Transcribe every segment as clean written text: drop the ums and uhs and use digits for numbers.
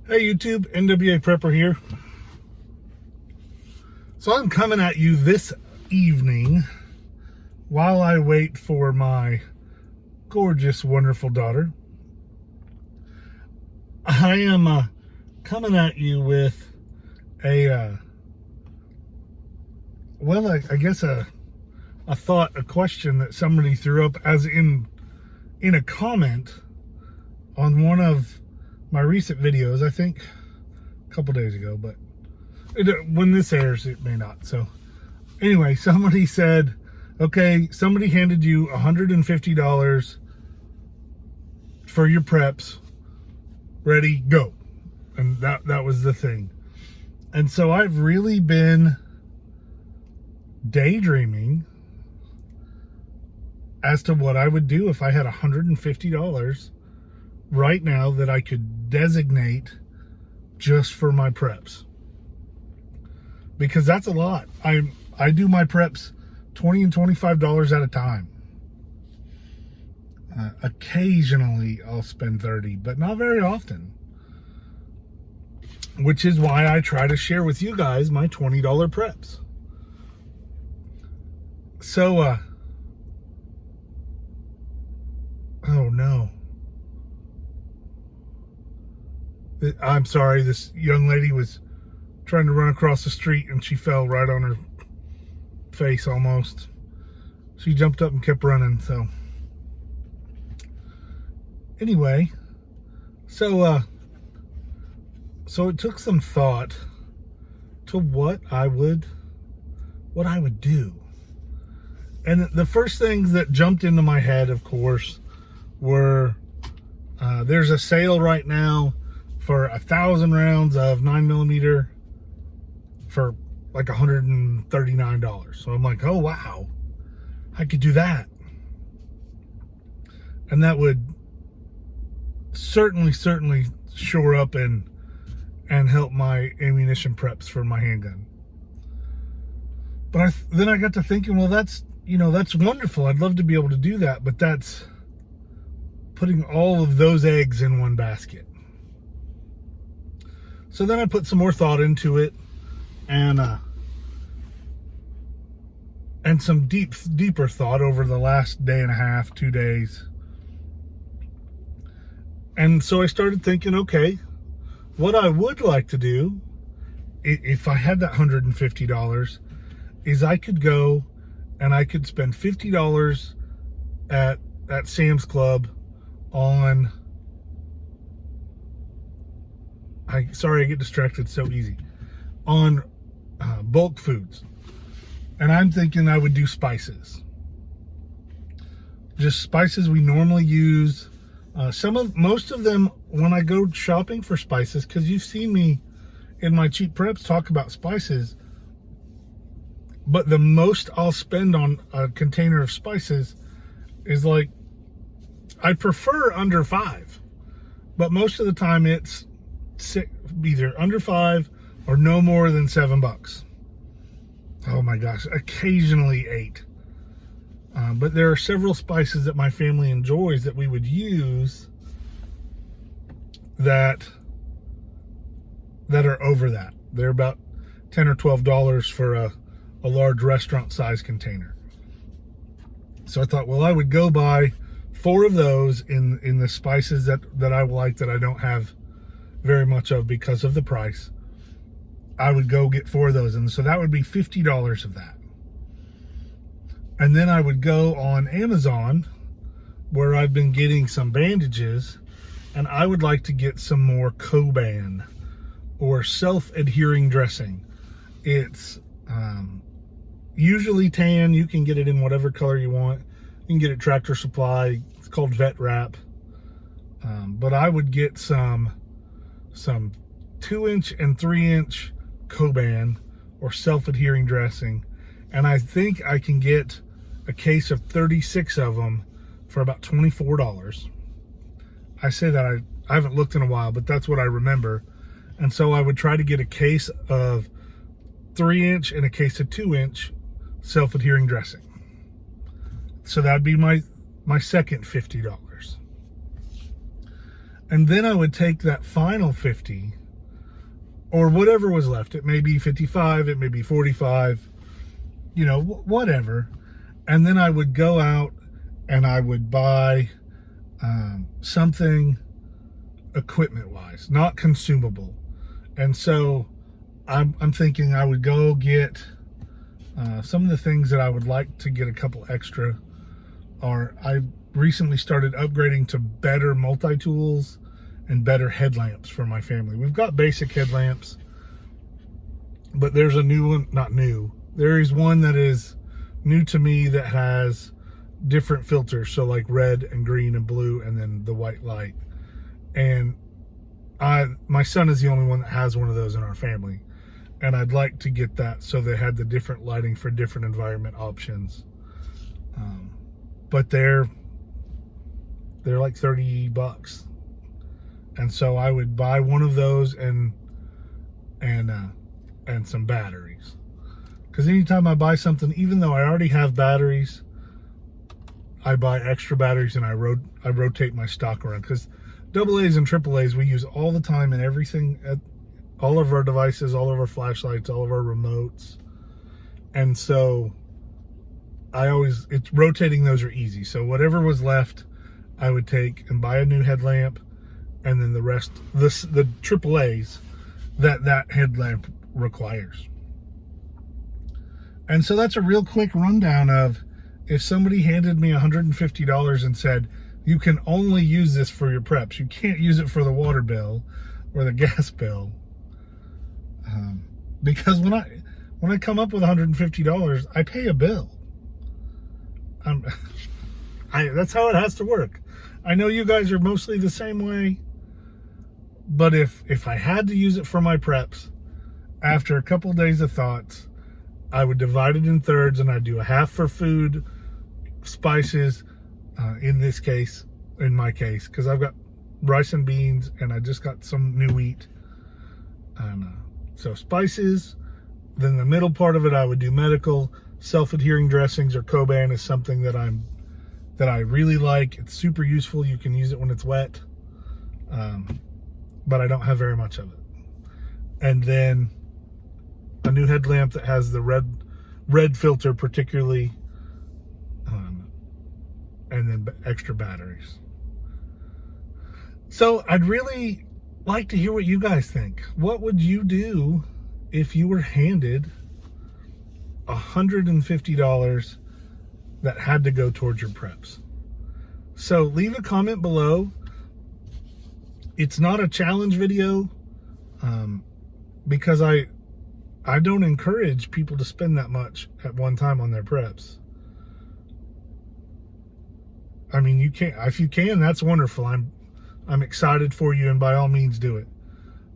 Hey YouTube, NWA Prepper here. So I'm coming at you this evening while I wait for my gorgeous, wonderful daughter. I am coming at you with a thought, a question that somebody threw up as in a comment on one of my recent videos, I think a couple days ago, but when this airs, it may not. So anyway, somebody said, okay, somebody handed you $150 for your preps, ready, go. And that was the thing. And so I've really been daydreaming as to what I would do if I had $150 right now that I could designate just for my preps, because that's a lot. I do my preps $20 and $25 at a time. Occasionally I'll spend $30, but not very often, which is why I try to share with you guys my $20 preps. So oh no, I'm sorry, this young lady was trying to run across the street and she fell right on her face almost. She jumped up and kept running. So anyway, so it took some thought to what I would do. And the first things that jumped into my head, of course, were there's a sale right now for 1,000 rounds of 9mm for like $139. So I'm like, oh wow, I could do that. And that would certainly shore up and help my ammunition preps for my handgun. But then I got to thinking, well, that's wonderful. I'd love to be able to do that, but that's putting all of those eggs in one basket. So then I put some more thought into it, and some deeper thought over the last day and a half, 2 days. And so I started thinking, okay, what I would like to do, if I had that $150, is I could go and I could spend $50 at Sam's Club on, sorry I get distracted so easy, on bulk foods. And I'm thinking I would do spices. Just spices we normally use. Most of them, when I go shopping for spices, because you've seen me in my cheap preps talk about spices, but the most I'll spend on a container of spices is like, I prefer under $5, but most of the time it's either under $5 or no more than $7. Oh my gosh, occasionally $8. But there are several spices that my family enjoys that we would use that are over that. They're about $10 or $12 for a large restaurant size container. So I thought, well, I would go buy 4 of those in the spices that I like, that I don't have very much of because of the price. I would go get 4 of those, and so that would be $50 of that. And then I would go on Amazon, where I've been getting some bandages, and I would like to get some more Coban, or self-adhering dressing. It's usually tan. You can get it in whatever color you want. You can get it Tractor Supply. It's called Vet Wrap. But I would get some 2-inch and 3-inch Coban, or self-adhering dressing, and I think I can get a case of 36 of them for about $24. I say that I haven't looked in a while, but that's what I remember. And so I would try to get a case of 3-inch and a case of 2-inch self-adhering dressing. So that'd be my second $50. And then I would take that final $50 or whatever was left. It may be 55, it may be 45, you know, whatever. And then I would go out and I would buy something equipment wise, not consumable. And so I'm thinking I would go get some of the things that I would like to get a couple extra are, I recently started upgrading to better multi-tools and better headlamps for my family. We've got basic headlamps, but there's a new one, not new. There is one that is new to me that has different filters. So like red and green and blue, and then the white light. And my son is the only one that has one of those in our family. And I'd like to get that so they had the different lighting for different environment options. But they're like $30. And so I would buy one of those and some batteries. Because anytime I buy something, even though I already have batteries, I buy extra batteries and I rotate my stock around. Because AA's and AAA's we use all the time in everything, at all of our devices, all of our flashlights, all of our remotes. And so it's rotating those are easy. So whatever was left, I would take and buy a new headlamp, and then the rest, the AAA's that headlamp requires. And so that's a real quick rundown of, if somebody handed me $150 and said, you can only use this for your preps, you can't use it for the water bill or the gas bill. Because when I come up with $150, I pay a bill. That's how it has to work. I know you guys are mostly the same way, but if I had to use it for my preps, after a couple days of thoughts, I would divide it in thirds, and I'd do a half for food, spices, in my case, because I've got rice and beans, and I just got some new wheat. So spices, then the middle part of it I would do medical. Self-adhering dressings or Coban is something that I really like. It's super useful. You can use it when it's wet, but I don't have very much of it. And then a new headlamp that has the red filter particularly, and then extra batteries. So I'd really like to hear what you guys think. What would you do if you were handed $150 that had to go towards your preps? So leave a comment below. It's not a challenge video, because I don't encourage people to spend that much at one time on their preps. I mean, if you can, that's wonderful. I'm excited for you, and by all means do it.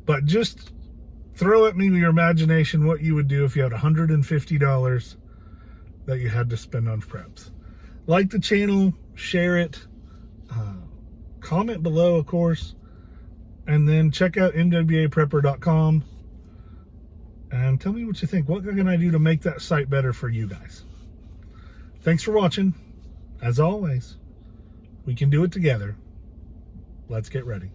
But just throw at me your imagination what you would do if you had $150 that you had to spend on preps. Like the channel, share it, comment below, of course, and then check out mwaprepper.com and tell me what you think. What can I do to make that site better for you guys? Thanks for watching. As always, we can do it together. Let's get ready.